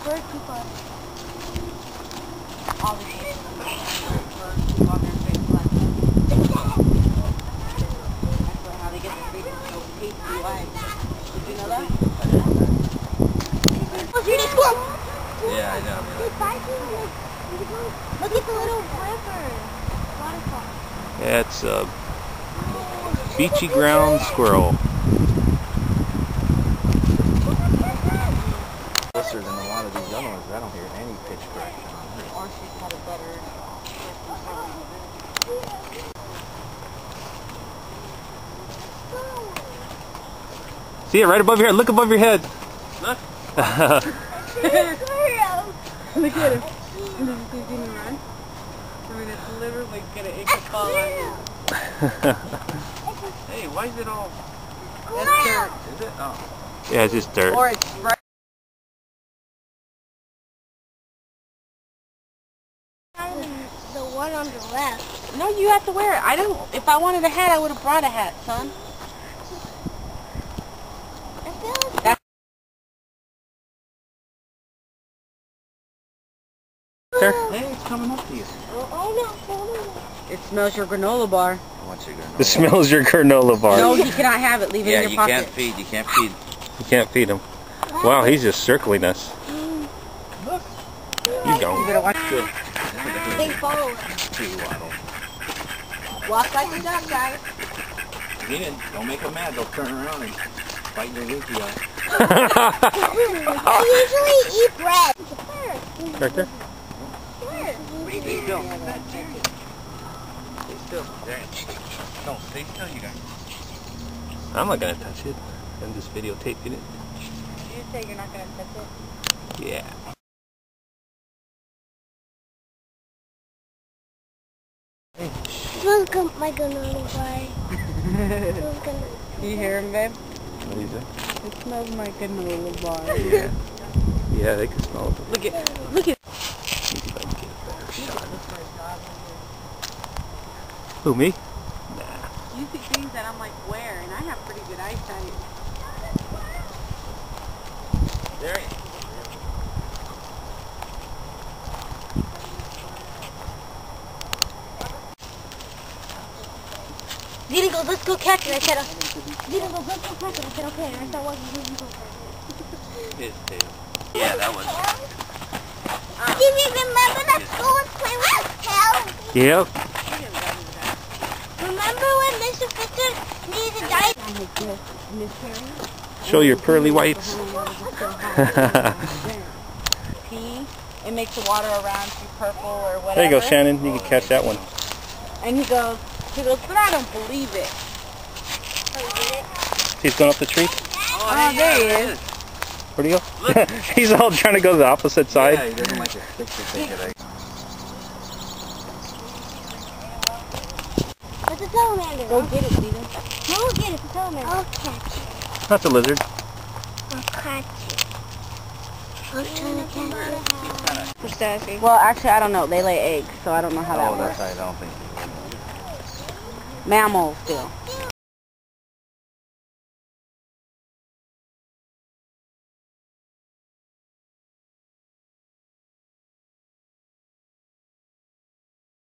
bird poop on it. Obviously, birds poop on their big black. That's how they get their big so pasty white. Did you know that? Yeah, I know. Look at the little river. Waterfall. Yeah, it's a beachy ground squirrel. Closer than a lot of these other ones. I don't hear any pitch correction on her. Or she's had a better. See it right above your head. Look above your head. Look. Look at him. And then he's gonna run. I mean, it's literally gonna fall on you. Hey, why is it all? That's dirt. Is it? Oh. Yeah, it's just dirt. Or it's right. The one on the left. No, you have to wear it. I don't. If I wanted a hat, I would have brought a hat, son. I feel like That's Hey, it's coming up to you. oh no. It smells your granola bar. I want you to go. It smells your granola bar. No, you cannot have it. Leave it in your pocket. You can't feed. You can't feed him. Wow, he's just circling us. Look. You You don't. better watch Good. They follow us. Walk like a duck, guys. Don't make them mad. They'll turn around and bite your winky out. I usually eat bread. Right there. Stay still. Stay still. There. No, stay still, you guys. I'm not gonna touch it. I'm just videotaping it. You say you're not going to touch it? Yeah. Smells like granola bar. You hear him, babe? What do you think? It smells like granola bar. Yeah. Yeah, they can smell it. Look at. See if I can get a better shot. Who, me? Nah. You see things that I'm like, where? And I have pretty good eyesight. There he is. Dina goes, let's go catch it. I said, Dina goes, let's go catch it. I said, okay. And I started walking, you go catch His tail. Yeah, that was. it. Do you remember that school and play with his tail? Yep. Remember when Mr. Fisher needed to die? Show your pearly whites. Pee. It makes the water around you purple or whatever. There you go, Shannon. You can catch that one. And he goes, but I don't believe it. He's going up the tree. Oh, there he is. Where'd he go? He's all trying to go to the opposite side. Yeah, he doesn't like to stick to things that It's a salamander. Go get it, Steven. No, get it. It's a salamander. I'll catch it. Not the lizard. I'll catch it. I'm trying to catch it. Well, actually, I don't know. They lay eggs, so I don't know how that Oh, works. that's right. I don't think. Mammal still.